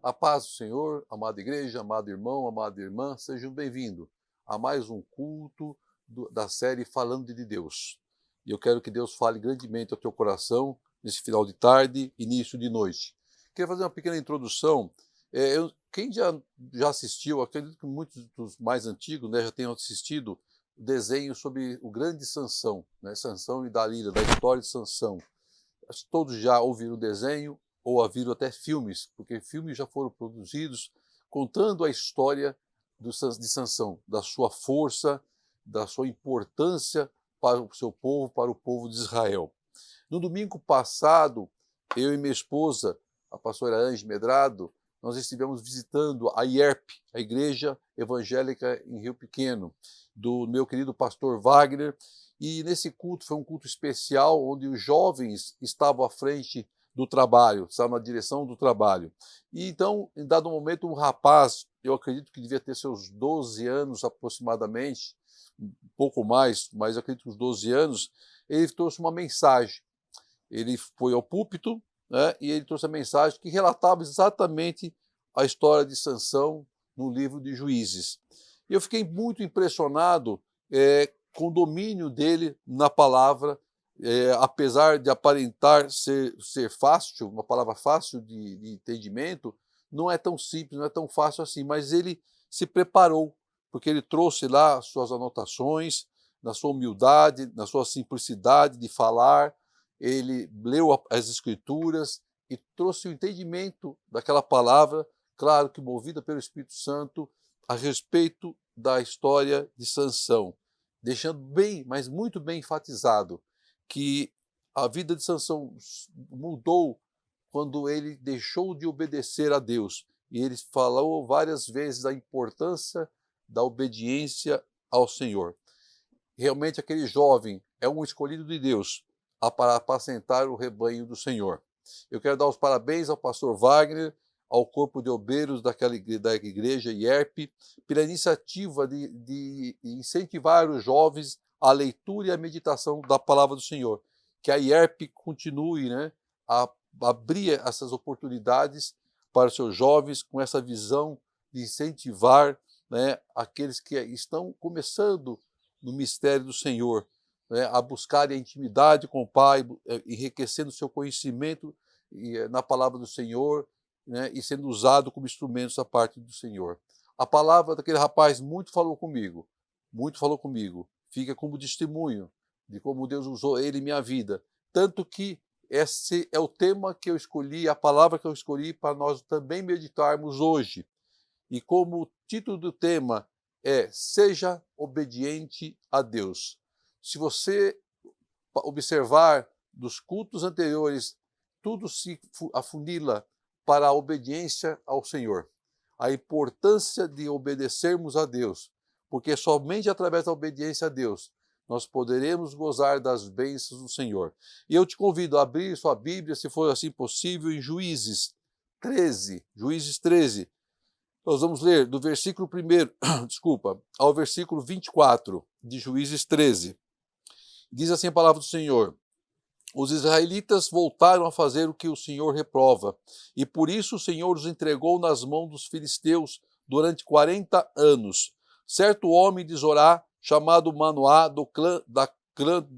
A paz do Senhor, amada igreja, amado irmão, amada irmã, sejam bem-vindos a mais um culto da série Falando de Deus. E eu quero que Deus fale grandemente ao teu coração nesse final de tarde, início de noite. Queria fazer uma pequena introdução. Quem já assistiu, acredito que muitos dos mais antigos, né, já tenham assistido o desenho sobre o grande Sansão, né, Sansão e Dalila, da história de Sansão. Acho que todos já ouviram o desenho ou ouviram até filmes, porque filmes já foram produzidos contando a história de Sansão, da sua força, da sua importância para o seu povo, para o povo de Israel. No domingo passado, eu e minha esposa, a pastora Ange Medrado, nós estivemos visitando a IERP, a Igreja Evangélica em Rio Pequeno, do meu querido pastor Wagner, e nesse culto foi um culto especial, onde os jovens estavam à frente do trabalho, estavam na direção do trabalho. E então, em dado momento, um rapaz, eu acredito que devia ter seus 12 anos aproximadamente, um pouco mais, mas eu acredito que uns 12 anos, ele trouxe uma mensagem. Ele foi ao púlpito, né, e ele trouxe a mensagem que relatava exatamente a história de Sansão no livro de Juízes. E eu fiquei muito impressionado com o domínio dele na palavra, apesar de aparentar ser fácil, uma palavra fácil de entendimento, não é tão simples, não é tão fácil assim, mas ele se preparou, porque ele trouxe lá suas anotações, na sua humildade, na sua simplicidade de falar, ele leu as Escrituras e trouxe o entendimento daquela palavra, claro que movida pelo Espírito Santo, a respeito da história de Sansão, deixando bem, mas muito bem enfatizado, que a vida de Sansão mudou quando ele deixou de obedecer a Deus. E ele falou várias vezes da importância da obediência ao Senhor. Realmente aquele jovem é um escolhido de Deus para apacentar o rebanho do Senhor. Eu quero dar os parabéns ao pastor Wagner, ao corpo de obreiros da igreja IERP, pela iniciativa de incentivar os jovens à leitura e à meditação da palavra do Senhor. Que a IERP continue, né, a abrir essas oportunidades para os seus jovens com essa visão de incentivar, né, aqueles que estão começando no mistério do Senhor, né, a buscarem a intimidade com o Pai, enriquecendo o seu conhecimento na palavra do Senhor, né, e sendo usado como instrumentos da parte do Senhor. A palavra daquele rapaz muito falou comigo, fica como testemunho de como Deus usou ele em minha vida, tanto que esse é o tema que eu escolhi, a palavra que eu escolhi para nós também meditarmos hoje. E como o título do tema é Seja Obediente a Deus. Se você observar dos cultos anteriores, tudo se afunila para a obediência ao Senhor. A importância de obedecermos a Deus, porque somente através da obediência a Deus nós poderemos gozar das bênçãos do Senhor. E eu te convido a abrir sua Bíblia, se for assim possível, em Juízes 13. Juízes 13. Nós vamos ler do versículo 1, ao versículo 24 de Juízes 13. Diz assim a palavra do Senhor: os israelitas voltaram a fazer o que o Senhor reprova, e por isso o Senhor os entregou nas mãos dos filisteus durante 40 anos. Certo homem de Zorá, chamado Manoá,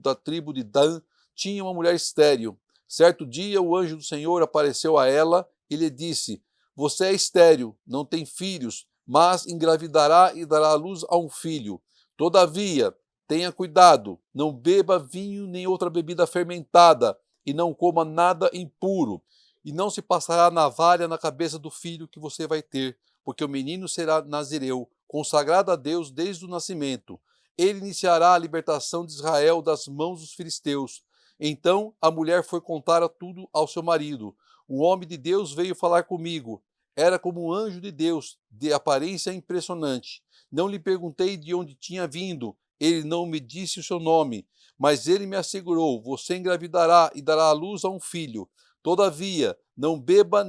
da tribo de Dan, tinha uma mulher estéril. Certo dia o anjo do Senhor apareceu a ela e lhe disse: você é estéril, não tem filhos, mas engravidará e dará à luz a um filho. Todavia, tenha cuidado, não beba vinho nem outra bebida fermentada, e não coma nada impuro. E não se passará navalha na cabeça do filho que você vai ter, porque o menino será nazireu, consagrado a Deus desde o nascimento. Ele iniciará a libertação de Israel das mãos dos filisteus. Então a mulher foi contar tudo ao seu marido. Um homem de Deus veio falar comigo. Era como um anjo de Deus, de aparência impressionante. Não lhe perguntei de onde tinha vindo. Ele não me disse o seu nome, mas ele me assegurou: você engravidará e dará à luz a um filho. Todavia, não beba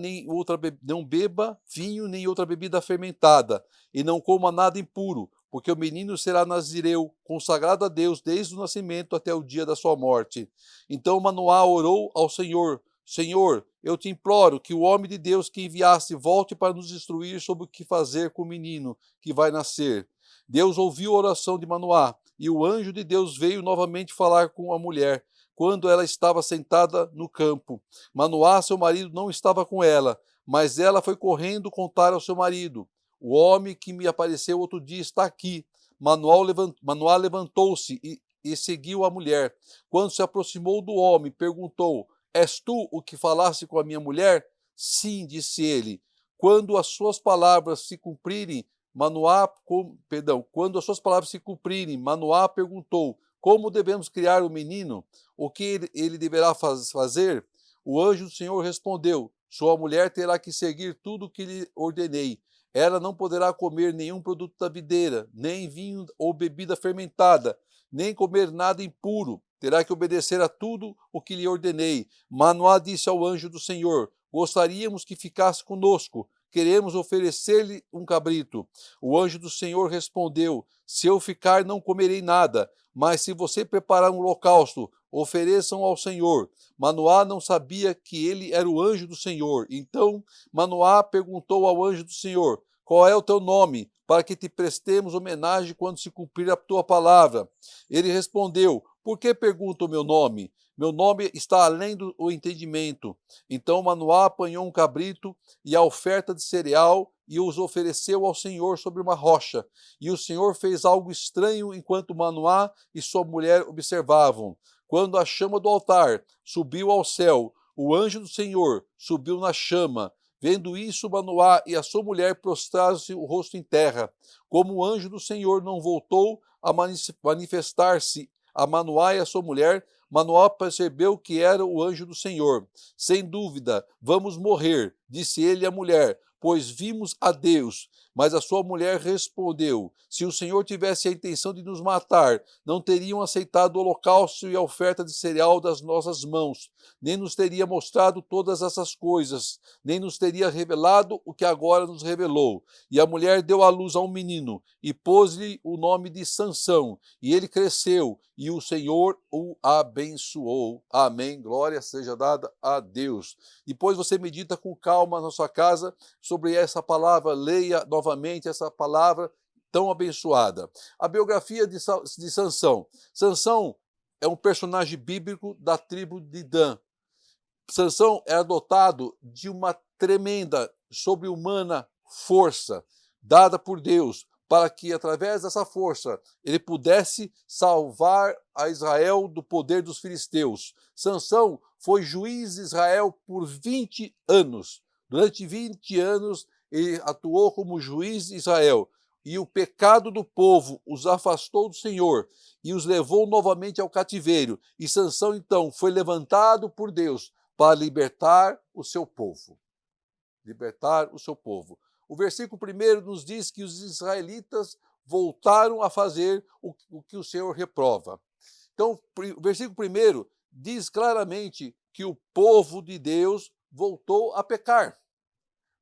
vinho nem outra bebida fermentada, e não coma nada impuro, porque o menino será nazireu, consagrado a Deus desde o nascimento até o dia da sua morte. Então Manoá orou ao Senhor Senhor, eu te imploro que o homem de Deus que enviaste volte para nos instruir sobre o que fazer com o menino que vai nascer. Deus ouviu a oração de Manoá, e o anjo de Deus veio novamente falar com a mulher, quando ela estava sentada no campo. Manoá, seu marido, não estava com ela, mas ela foi correndo contar ao seu marido: o homem que me apareceu outro dia está aqui. Manoá levantou-se e seguiu a mulher. Quando se aproximou do homem, perguntou: És tu o que falaste com a minha mulher? Sim, disse ele. Quando as suas palavras se cumprirem, quando as suas palavras se cumprirem, Manoá perguntou: Como devemos criar o menino? O que ele deverá fazer? O anjo do Senhor respondeu: Sua mulher terá que seguir tudo o que lhe ordenei. Ela não poderá comer nenhum produto da videira, nem vinho ou bebida fermentada, nem comer nada impuro. Terá que obedecer a tudo o que lhe ordenei. Manoá disse ao anjo do Senhor: Gostaríamos que ficasse conosco. Queremos oferecer-lhe um cabrito. O anjo do Senhor respondeu: Se eu ficar, não comerei nada. Mas se você preparar um holocausto, ofereçam ao Senhor. Manoá não sabia que ele era o anjo do Senhor. Então Manoá perguntou ao anjo do Senhor: Qual é o teu nome, para que te prestemos homenagem quando se cumprir a tua palavra? Ele respondeu: Por que pergunta o meu nome? Meu nome está além do entendimento. Então Manoá apanhou um cabrito e a oferta de cereal e os ofereceu ao Senhor sobre uma rocha. E o Senhor fez algo estranho enquanto Manoá e sua mulher observavam. Quando a chama do altar subiu ao céu, o anjo do Senhor subiu na chama. Vendo isso, Manoá e a sua mulher prostraram-se o rosto em terra. Como o anjo do Senhor não voltou a manifestar-se a Manoá e a sua mulher, Manoá percebeu que era o anjo do Senhor. Sem dúvida, vamos morrer, disse ele à mulher, pois vimos a Deus. Mas a sua mulher respondeu: Se o Senhor tivesse a intenção de nos matar, não teriam aceitado o holocausto e a oferta de cereal das nossas mãos, nem nos teria mostrado todas essas coisas, nem nos teria revelado o que agora nos revelou. E a mulher deu à luz a um menino, e pôs-lhe o nome de Sansão, e ele cresceu, e o Senhor o abençoou. Amém. Glória seja dada a Deus. Depois você medita com calma na sua casa sobre essa palavra, leia novamente essa palavra tão abençoada. A biografia de Sansão. Sansão é um personagem bíblico da tribo de Dan. Sansão é dotado de uma tremenda, sobre-humana força dada por Deus, para que, através dessa força, ele pudesse salvar a Israel do poder dos filisteus. Sansão foi juiz de Israel por 20 anos. Durante 20 anos, ele atuou como juiz de Israel. E o pecado do povo os afastou do Senhor e os levou novamente ao cativeiro. E Sansão, então, foi levantado por Deus para libertar o seu povo. Libertar o seu povo. O versículo 1 nos diz que os israelitas voltaram a fazer o que o Senhor reprova. Então, o versículo 1 diz claramente que o povo de Deus voltou a pecar,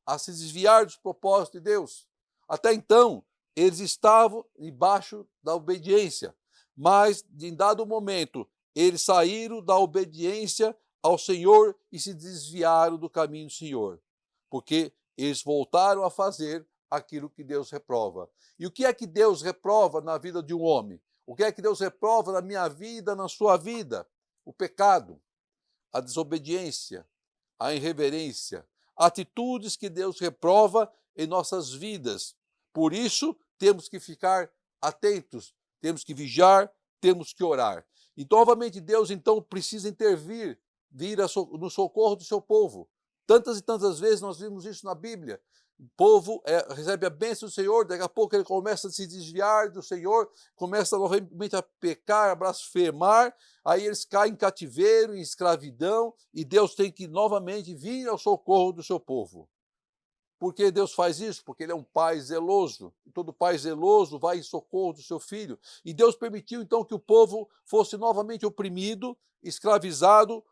a se desviar dos propósitos de Deus. Até então, eles estavam embaixo da obediência, mas, em dado momento, eles saíram da obediência ao Senhor e se desviaram do caminho do Senhor, porque eles voltaram a fazer aquilo que Deus reprova. E o que é que Deus reprova na vida de um homem? O que é que Deus reprova na minha vida, na sua vida? O pecado, a desobediência, a irreverência, atitudes que Deus reprova em nossas vidas. Por isso, temos que ficar atentos, temos que vigiar, temos que orar. E novamente Deus então precisa intervir, vir no socorro do seu povo. Tantas e tantas vezes nós vimos isso na Bíblia. O povo recebe a bênção do Senhor, daqui a pouco ele começa a se desviar do Senhor, começa novamente a pecar, a blasfemar, aí eles caem em cativeiro, em escravidão, e Deus tem que novamente vir ao socorro do seu povo. Por que Deus faz isso? Porque Ele é um pai zeloso, e todo pai zeloso vai em socorro do seu filho. E Deus permitiu então que o povo fosse novamente oprimido, escravizado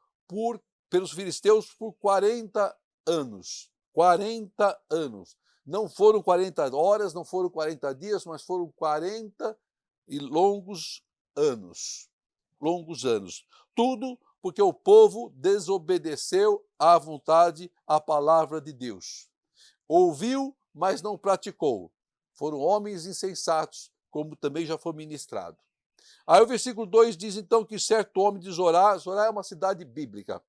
pelos filisteus por 40 anos. 40 anos. Não foram 40 horas, não foram 40 dias, mas foram 40 e longos anos. Longos anos. Tudo Porque o povo desobedeceu à vontade, à palavra de Deus. Ouviu, mas não praticou. Foram homens insensatos, como também já foi ministrado. Aí o versículo 2 diz então que certo homem de Zorá, Zorá é uma cidade bíblica,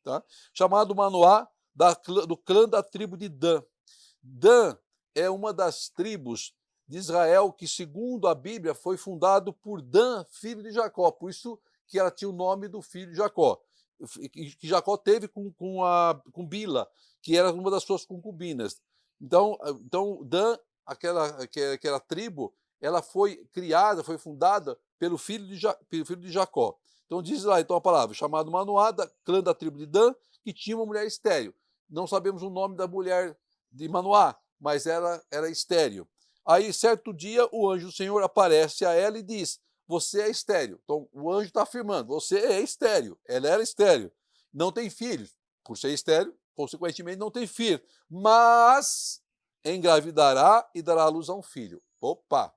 tá? Chamado Manoá, do clã da tribo de Dan. Dan é uma das tribos de Israel que, segundo a Bíblia, foi fundado por Dan, filho de Jacó. Por isso que ela tinha o nome do filho de Jacó. Que Jacó teve com Bila, que era uma das suas concubinas. Então Dan, aquela tribo, ela foi criada, foi fundada pelo filho de Jacó. Então diz lá então a palavra, chamado Manoá, clã da tribo de Dan, que tinha uma mulher estéril. Não sabemos o nome da mulher de Manoá, mas ela era estéril. Aí, certo dia, o anjo do Senhor aparece a ela e diz, você é estéril. Então, o anjo está afirmando, você é estéril. Ela era estéril. Não tem filhos. Por ser estéril, consequentemente, não tem filho. Mas engravidará e dará à luz a um filho. Opa!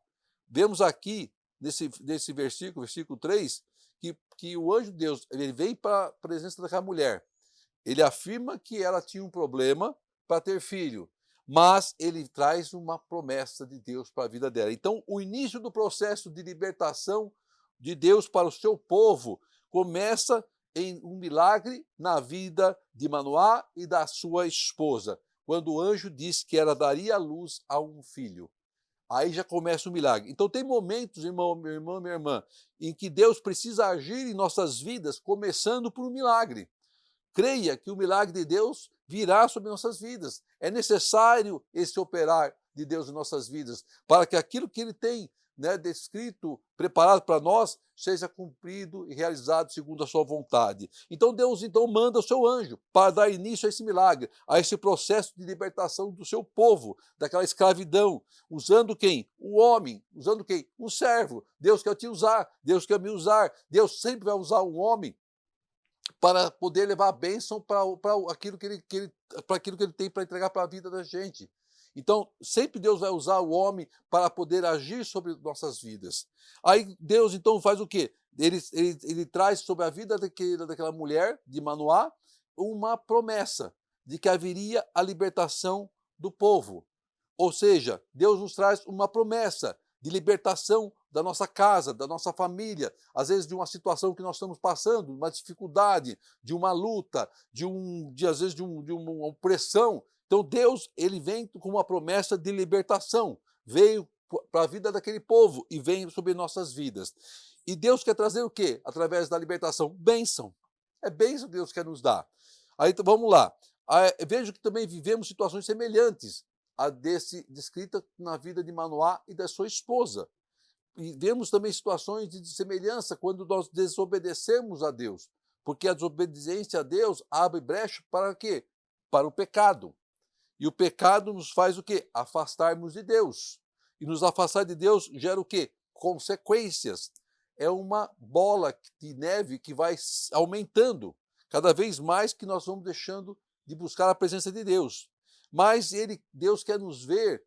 Vemos aqui, nesse versículo 3, que o anjo de Deus ele vem para a presença daquela mulher. Ele afirma que ela tinha um problema para ter filho, mas ele traz uma promessa de Deus para a vida dela. Então, o início do processo de libertação de Deus para o seu povo começa em um milagre na vida de Manoá e da sua esposa, quando o anjo diz que ela daria luz a um filho. Aí já começa o milagre. Então tem momentos, irmão, minha irmã, em que Deus precisa agir em nossas vidas, começando por um milagre. Creia que o milagre de Deus virá sobre nossas vidas. É necessário esse operar de Deus em nossas vidas, para que aquilo que Ele tem descrito, preparado para nós, seja cumprido e realizado segundo a sua vontade. Então Deus manda o seu anjo para dar início a esse milagre, a esse processo de libertação do seu povo, daquela escravidão, usando quem? O homem, usando quem? Um servo. Deus quer te usar, Deus quer me usar, Deus sempre vai usar um homem para poder levar a bênção para aquilo que ele tem para entregar para a vida da gente. Então, sempre Deus vai usar o homem para poder agir sobre nossas vidas. Aí Deus, então, faz o quê? Ele traz sobre a vida daquela mulher, de Manoá, uma promessa de que haveria a libertação do povo. Ou seja, Deus nos traz uma promessa de libertação da nossa casa, da nossa família, às vezes de uma situação que nós estamos passando, uma dificuldade, de uma luta, às vezes de uma opressão. Então Deus, ele vem com uma promessa de libertação, veio para a vida daquele povo e vem sobre nossas vidas. E Deus quer trazer o quê? Através da libertação, bênção. É bênção que Deus quer nos dar. Aí então, vamos lá. Vejo que também vivemos situações semelhantes a descrita na vida de Manoá e da sua esposa. E vemos também situações de semelhança quando nós desobedecemos a Deus, porque a desobediência a Deus abre brecha para quê? Para o pecado. E o pecado nos faz o quê? Afastarmos de Deus. E nos afastar de Deus gera o quê? Consequências. É uma bola de neve que vai aumentando cada vez mais que nós vamos deixando de buscar a presença de Deus. Mas Deus quer nos ver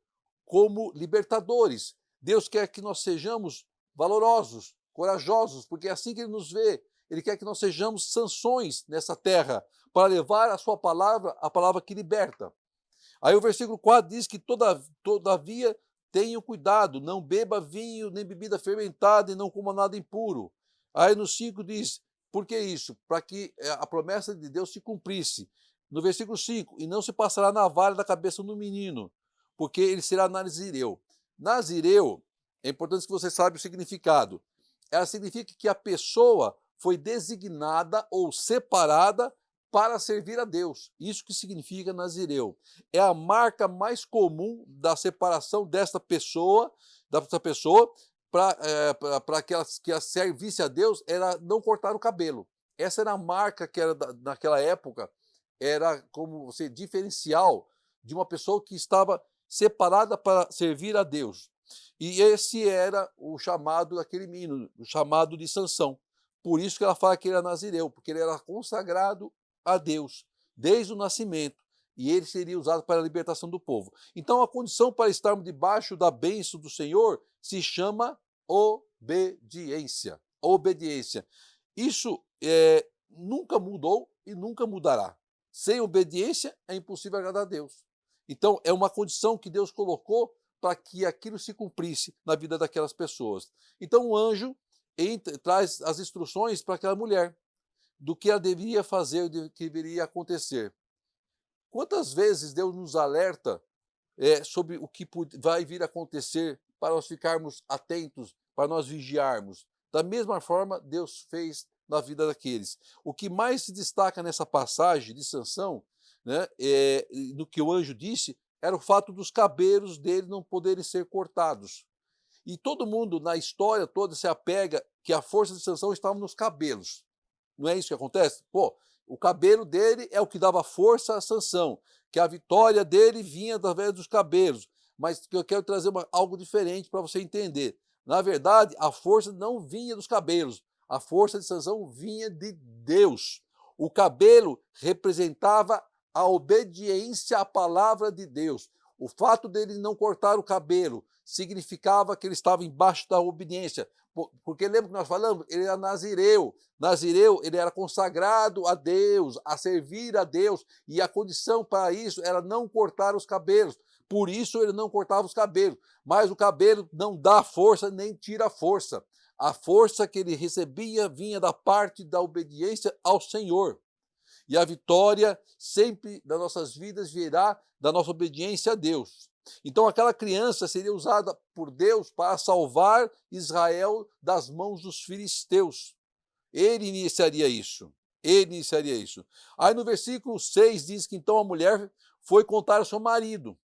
como libertadores. Deus quer que nós sejamos valorosos, corajosos, porque é assim que Ele nos vê. Ele quer que nós sejamos Sansões nessa terra, para levar a sua palavra, a palavra que liberta. Aí o versículo 4 diz que todavia tenham cuidado, não beba vinho nem bebida fermentada e não coma nada impuro. Aí no 5 diz, por que isso? Para que a promessa de Deus se cumprisse. No versículo 5, e não se passará navalha da cabeça do menino, porque ele será nazireu. Nazireu, é importante que você saiba o significado. Ela significa que a pessoa foi designada ou separada para servir a Deus. Isso que significa nazireu. É a marca mais comum da separação dessa pessoa para que ela servisse a Deus, era não cortar o cabelo. Essa era a marca que era naquela época, era como você diferencial de uma pessoa que estava separada para servir a Deus. E esse era o chamado daquele menino, o chamado de Sansão. Por isso que ela fala que ele era nazireu, porque ele era consagrado a Deus desde o nascimento, e ele seria usado para a libertação do povo. Então a condição para estarmos debaixo da bênção do Senhor se chama obediência. Obediência. Isso nunca mudou e nunca mudará. Sem obediência é impossível agradar a Deus. Então, é uma condição que Deus colocou para que aquilo se cumprisse na vida daquelas pessoas. Então, o anjo traz as instruções para aquela mulher do que ela deveria fazer, do que deveria acontecer. Quantas vezes Deus nos alerta sobre o que vai vir a acontecer para nós ficarmos atentos, para nós vigiarmos? Da mesma forma, Deus fez na vida daqueles. O que mais se destaca nessa passagem de Sansão, né, no que o anjo disse, era o fato dos cabelos dele não poderem ser cortados. E todo mundo na história toda se apega que a força de Sansão estava nos cabelos. Não é isso que acontece? Pô, o cabelo dele é o que dava força a Sansão, que a vitória dele vinha através dos cabelos. Mas eu quero trazer algo diferente para você entender. Na verdade, a força não vinha dos cabelos, a força de Sansão vinha de Deus. O cabelo representava a obediência à palavra de Deus. O fato dele não cortar o cabelo significava que ele estava embaixo da obediência. Porque lembra que nós falamos? Ele era nazireu. Nazireu, ele era consagrado a Deus, a servir a Deus, e a condição para isso era não cortar os cabelos. Por isso ele não cortava os cabelos. Mas o cabelo não dá força nem tira força. A força que ele recebia vinha da parte da obediência ao Senhor. E a vitória sempre das nossas vidas virá da nossa obediência a Deus. Então aquela criança seria usada por Deus para salvar Israel das mãos dos filisteus. Ele iniciaria isso. Ele iniciaria isso. Aí no versículo 6 diz que então a mulher foi contar ao seu marido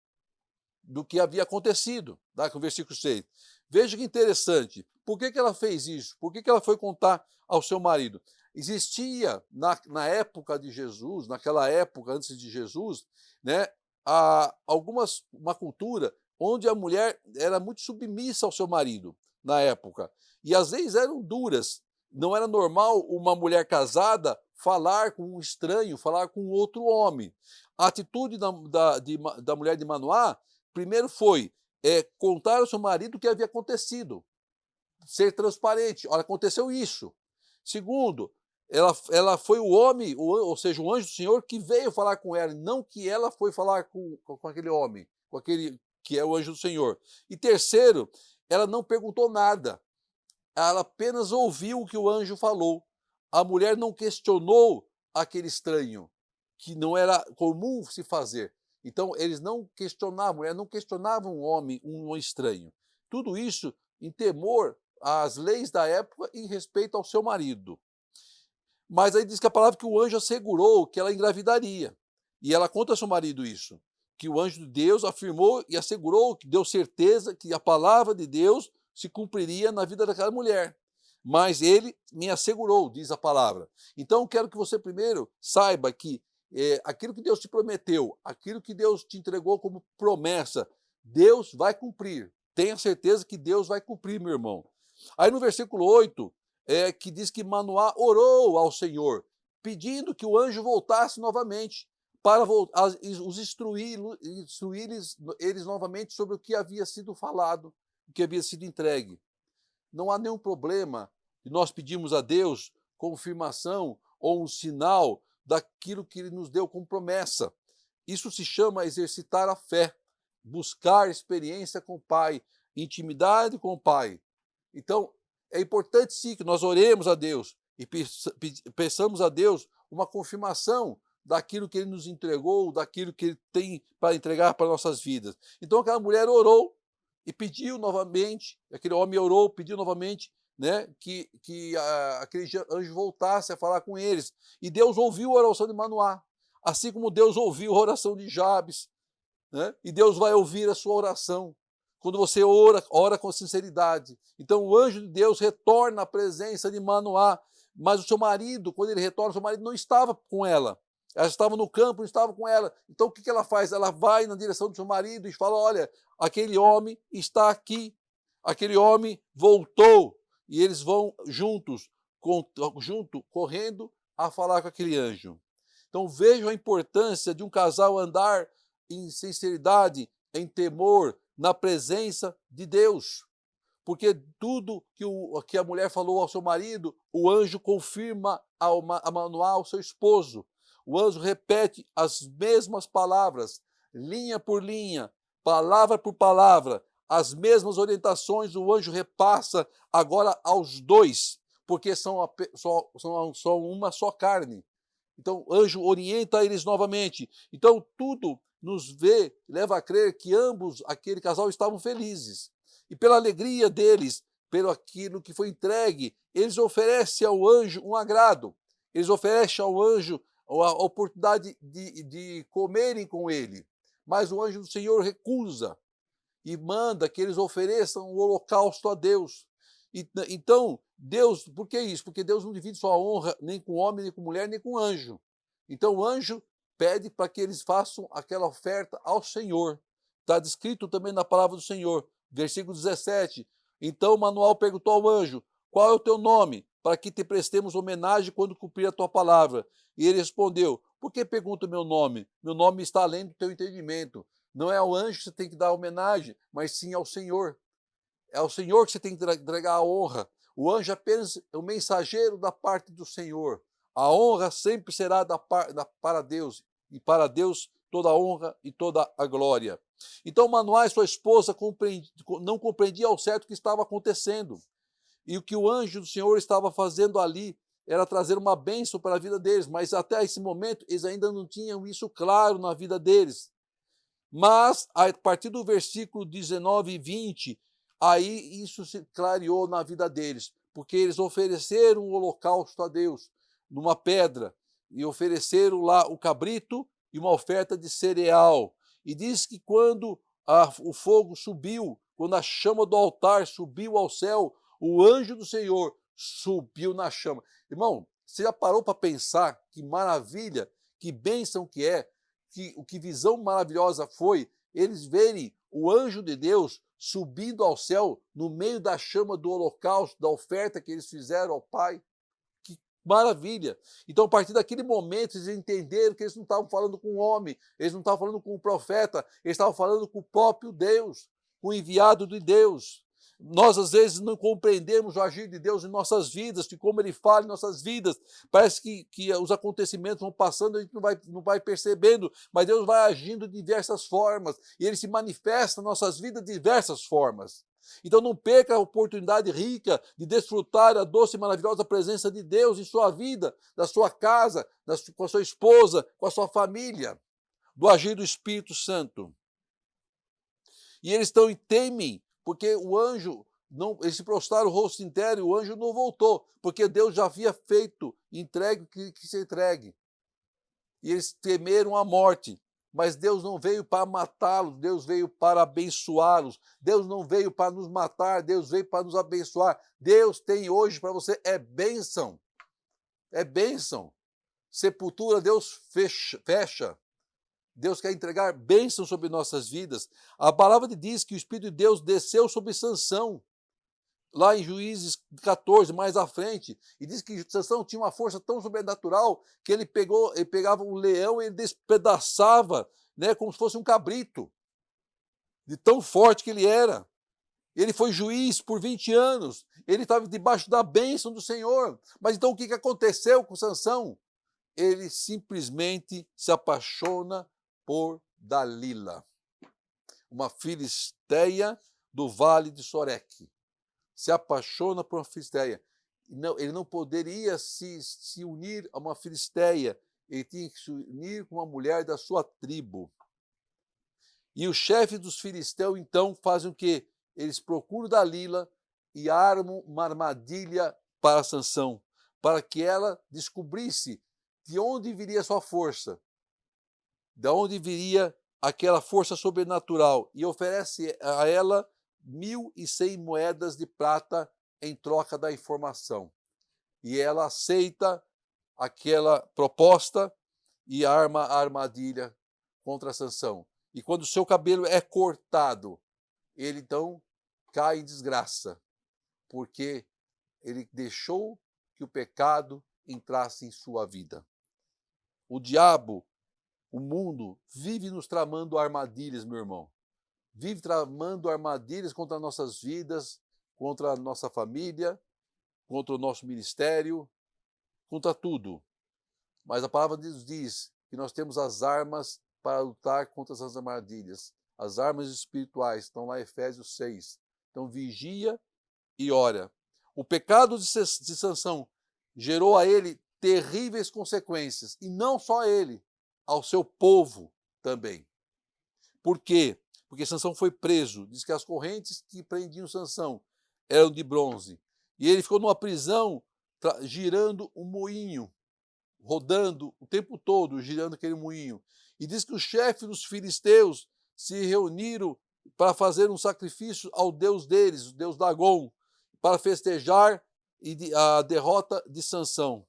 do que havia acontecido, tá? Com o versículo 6. Veja que interessante. Por que ela fez isso? Por que ela foi contar ao seu marido? Existia na época de Jesus, naquela época antes de Jesus, né, uma cultura onde a mulher era muito submissa ao seu marido na época. E as leis eram duras. Não era normal uma mulher casada falar com um estranho, falar com outro homem. A atitude da mulher de Manoá, primeiro foi contar ao seu marido o que havia acontecido. Ser transparente. Olha, aconteceu isso. Segundo, ela foi o homem, ou seja, o anjo do Senhor, que veio falar com ela, não que ela foi falar com aquele homem, com aquele que é o anjo do Senhor. E terceiro, ela não perguntou nada. Ela apenas ouviu o que o anjo falou. A mulher não questionou aquele estranho, que não era comum se fazer. Então, eles não questionavam, a mulher não questionava um homem, um estranho. Tudo isso em temor às leis da época e em respeito ao seu marido. Mas aí diz que a palavra que o anjo assegurou que ela engravidaria. E ela conta ao seu marido isso, que o anjo de Deus afirmou e assegurou, que deu certeza que a palavra de Deus se cumpriria na vida daquela mulher. Mas ele me assegurou, diz a palavra. Então eu quero que você primeiro saiba que aquilo que Deus te prometeu, aquilo que Deus te entregou como promessa, Deus vai cumprir. Tenha certeza que Deus vai cumprir, meu irmão. Aí no versículo 8, que diz que Manoá orou ao Senhor, pedindo que o anjo voltasse novamente para os instruir eles novamente sobre o que havia sido falado, o que havia sido entregue. Não há nenhum problema de nós pedirmos a Deus confirmação ou um sinal daquilo que Ele nos deu como promessa. Isso se chama exercitar a fé, buscar experiência com o Pai, intimidade com o Pai. Então, é importante sim que nós oremos a Deus e peçamos a Deus uma confirmação daquilo que Ele nos entregou, daquilo que Ele tem para entregar para nossas vidas. Então aquela mulher orou e pediu novamente, aquele homem orou, pediu novamente, né, que aquele anjo voltasse a falar com eles. E Deus ouviu a oração de Manoá, assim como Deus ouviu a oração de Jabes, né, e Deus vai ouvir a sua oração. Quando você ora com sinceridade. Então o anjo de Deus retorna à presença de Manoá, mas o seu marido, quando ele retorna, o seu marido não estava com ela. Ela estava no campo, não estava com ela. Então o que ela faz? Ela vai na direção do seu marido e fala, olha, aquele homem está aqui, aquele homem voltou. E eles vão juntos, correndo a falar com aquele anjo. Então vejam a importância de um casal andar em sinceridade, em temor, na presença de Deus. porque tudo que a mulher falou ao seu marido, o anjo confirma a Manoá, ao seu esposo. O anjo repete as mesmas palavras, linha por linha, palavra por palavra, as mesmas orientações o anjo repassa agora aos dois, porque são uma só carne. Então, o anjo orienta eles novamente. Então, tudo leva a crer que ambos, aquele casal, estavam felizes. E pela alegria deles, pelo aquilo que foi entregue, eles oferecem ao anjo um agrado. Eles oferecem ao anjo a oportunidade de comerem com ele. Mas o anjo do Senhor recusa e manda que eles ofereçam o holocausto a Deus. Então, Deus, por que isso? Porque Deus não divide sua honra nem com homem, nem com mulher, nem com anjo. Então o anjo pede para que eles façam aquela oferta ao Senhor. Está descrito também na palavra do Senhor, versículo 17. Então Manoá perguntou ao anjo: qual é o teu nome, para que te prestemos homenagem quando cumprir a tua palavra? E ele respondeu: por que pergunta o meu nome? Meu nome está além do teu entendimento. Não é ao anjo que você tem que dar homenagem, mas sim ao Senhor. É ao Senhor que você tem que entregar a honra. O anjo é apenas o mensageiro da parte do Senhor. A honra sempre será para Deus, e para Deus toda a honra e toda a glória. Então Manoá e sua esposa não compreendiam ao certo o que estava acontecendo. E o que o anjo do Senhor estava fazendo ali era trazer uma bênção para a vida deles, mas até esse momento eles ainda não tinham isso claro na vida deles. Mas, a partir do versículo 19 e 20, aí isso se clareou na vida deles, porque eles ofereceram um holocausto a Deus, numa pedra, e ofereceram lá o cabrito e uma oferta de cereal. E diz que quando o fogo subiu, quando a chama do altar subiu ao céu, o anjo do Senhor subiu na chama. Irmão, você já parou para pensar que maravilha, que bênção que é, que visão maravilhosa foi eles verem o anjo de Deus subindo ao céu no meio da chama do holocausto, da oferta que eles fizeram ao Pai? Que maravilha! Então, a partir daquele momento, eles entenderam que eles não estavam falando com um homem, eles não estavam falando com um profeta, eles estavam falando com o próprio Deus, com o enviado de Deus. Nós, às vezes, não compreendemos o agir de Deus em nossas vidas, de como Ele fala em nossas vidas. Parece que os acontecimentos vão passando, a gente não vai percebendo, mas Deus vai agindo de diversas formas, e Ele se manifesta nas nossas vidas de diversas formas. Então não perca a oportunidade rica de desfrutar a doce e maravilhosa presença de Deus em sua vida, da sua casa, com a sua esposa, com a sua família, do agir do Espírito Santo. E eles temem, porque o anjo, eles se prostraram o rosto inteiro e o anjo não voltou, porque Deus já havia feito, entregue o que se entregue. E eles temeram a morte, mas Deus não veio para matá-los, Deus veio para abençoá-los. Deus não veio para nos matar, Deus veio para nos abençoar. Deus tem hoje para você, é bênção. É bênção. Sepultura, Deus fecha. Deus quer entregar bênção sobre nossas vidas. A palavra diz que o Espírito de Deus desceu sobre Sansão, lá em Juízes 14, mais à frente, e diz que Sansão tinha uma força tão sobrenatural que ele pegava um leão e ele despedaçava, né, como se fosse um cabrito, de tão forte que ele era. Ele foi juiz por 20 anos, ele estava debaixo da bênção do Senhor. Mas então o que aconteceu com Sansão? Ele simplesmente se apaixona por Dalila, uma filisteia do vale de Soreque. Se apaixona por uma filisteia. Ele não poderia se unir a uma filisteia, ele tinha que se unir com uma mulher da sua tribo. E os chefes dos filisteus, então, fazem o quê? Eles procuram Dalila e armam uma armadilha para Sansão, para que ela descobrisse de onde viria a sua força, de onde viria aquela força sobrenatural, e oferece a ela 1.100 moedas de prata em troca da informação. E ela aceita aquela proposta e arma a armadilha contra Sansão. E quando o seu cabelo é cortado, ele então cai em desgraça, porque ele deixou que o pecado entrasse em sua vida. O diabo, o mundo, vive nos tramando armadilhas, meu irmão. Vive tramando armadilhas contra nossas vidas, contra a nossa família, contra o nosso ministério, contra tudo. Mas a palavra de Deus diz que nós temos as armas para lutar contra essas armadilhas. As armas espirituais estão lá em Efésios 6. Então vigia e ora. O pecado de Sansão gerou a ele terríveis consequências, e não só a ele, ao seu povo também. Por quê? Porque Sansão foi preso. Diz que as correntes que prendiam Sansão eram de bronze. E ele ficou numa prisão girando um moinho, rodando o tempo todo, girando aquele moinho. E diz que os chefes dos filisteus se reuniram para fazer um sacrifício ao deus deles, o deus Dagon, para festejar a derrota de Sansão.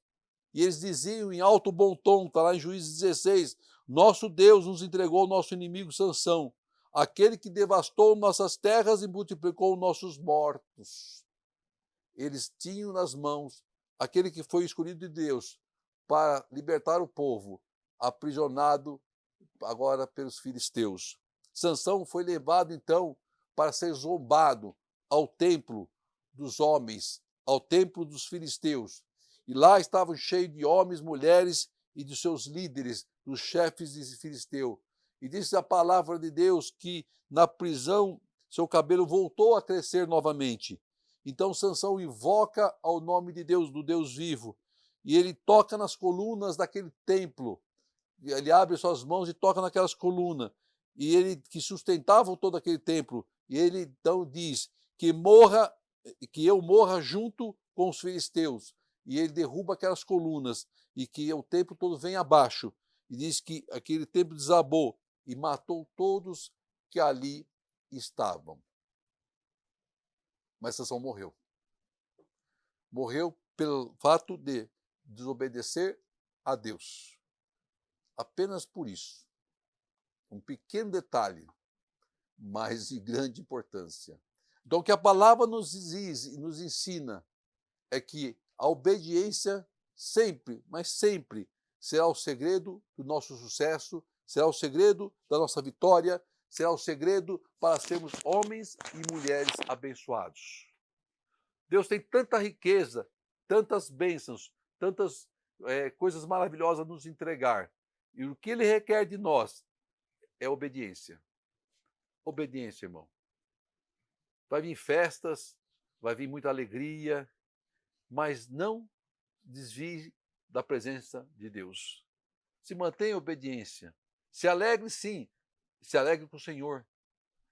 E eles diziam em alto bom tom, está lá em Juízes 16, nosso Deus nos entregou ao nosso inimigo Sansão, aquele que devastou nossas terras e multiplicou nossos mortos. Eles tinham nas mãos aquele que foi escolhido de Deus para libertar o povo, aprisionado agora pelos filisteus. Sansão foi levado então para ser zombado ao templo dos homens, ao templo dos filisteus. E lá estavam cheios de homens, mulheres e de seus líderes, dos chefes de filisteu. E disse a palavra de Deus que na prisão seu cabelo voltou a crescer novamente. Então Sansão invoca ao nome de Deus, do Deus vivo, e ele toca nas colunas daquele templo. Ele abre suas mãos e toca naquelas colunas, e ele que sustentava todo aquele templo. E ele então diz que eu morra junto com os filisteus. E ele derruba aquelas colunas e que o templo todo vem abaixo. E diz que aquele templo desabou e matou todos que ali estavam. Mas Sansão morreu. Morreu pelo fato de desobedecer a Deus. Apenas por isso. Um pequeno detalhe, mas de grande importância. Então, o que a palavra nos diz e nos ensina é que a obediência sempre, mas sempre, será o segredo do nosso sucesso, será o segredo da nossa vitória, será o segredo para sermos homens e mulheres abençoados. Deus tem tanta riqueza, tantas bênçãos, tantas coisas maravilhosas a nos entregar. E o que Ele requer de nós é obediência. Obediência, irmão. Vai vir festas, vai vir muita alegria, mas não desvie da presença de Deus. Se mantenha em obediência. Se alegre sim, se alegre com o Senhor.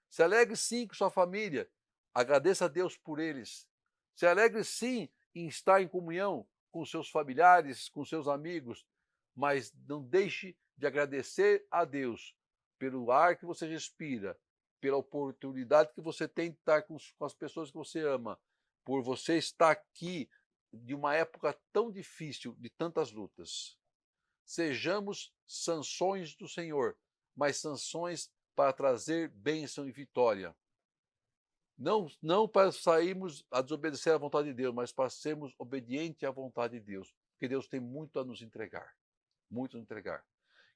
Se alegre sim com sua família, agradeça a Deus por eles. Se alegre sim em estar em comunhão com seus familiares, com seus amigos, mas não deixe de agradecer a Deus pelo ar que você respira, pela oportunidade que você tem de estar com as pessoas que você ama, por você estar aqui de uma época tão difícil, de tantas lutas. Sejamos Sansões do Senhor, mas Sansões para trazer bênção e vitória. Não para sairmos a desobedecer à vontade de Deus, mas para sermos obedientes à vontade de Deus, porque Deus tem muito a nos entregar, muito a nos entregar.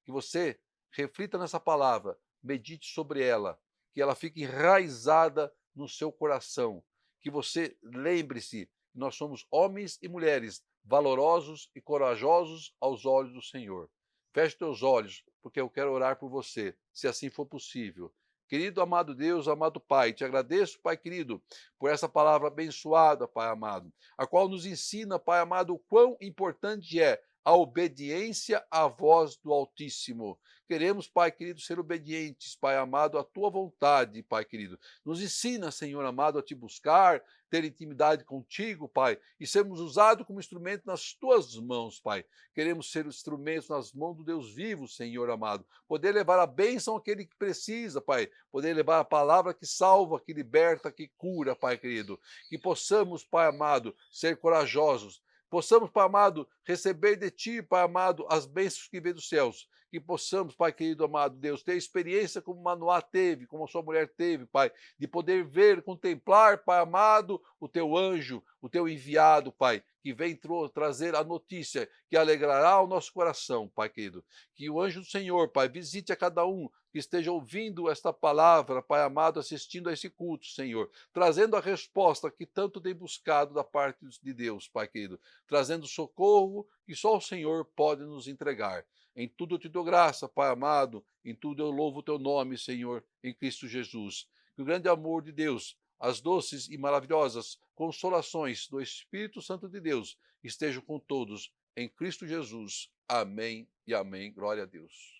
Que você reflita nessa palavra, medite sobre ela, que ela fique enraizada no seu coração, que você lembre-se que nós somos homens e mulheres valorosos e corajosos aos olhos do Senhor. Feche teus olhos, porque eu quero orar por você, se assim for possível. Querido amado Deus, amado Pai, te agradeço, Pai querido, por essa palavra abençoada, Pai amado, a qual nos ensina, Pai amado, o quão importante é a obediência à voz do Altíssimo. Queremos, Pai querido, ser obedientes, Pai amado, à tua vontade, Pai querido. Nos ensina, Senhor amado, a te buscar, ter intimidade contigo, Pai, e sermos usados como instrumento nas tuas mãos, Pai. Queremos ser instrumentos nas mãos do Deus vivo, Senhor amado. Poder levar a bênção àquele que precisa, Pai. Poder levar a palavra que salva, que liberta, que cura, Pai querido. Que possamos, Pai amado, ser corajosos. Possamos, Pai amado, receber de Ti, Pai amado, as bênçãos que vêm dos céus. que possamos, Pai querido amado Deus, ter experiência como Manoá teve, como a sua mulher teve, Pai, de poder ver, contemplar, Pai amado, o teu anjo, o teu enviado, Pai, que vem trazer a notícia que alegrará o nosso coração, Pai querido. Que o anjo do Senhor, Pai, visite a cada um que esteja ouvindo esta palavra, Pai amado, assistindo a esse culto, Senhor, trazendo a resposta que tanto tem buscado da parte de Deus, Pai querido, trazendo socorro que só o Senhor pode nos entregar. Em tudo eu te dou graça, Pai amado, em tudo eu louvo o teu nome, Senhor, em Cristo Jesus. Que o grande amor de Deus, as doces e maravilhosas consolações do Espírito Santo de Deus estejam com todos, em Cristo Jesus. Amém e amém. Glória a Deus.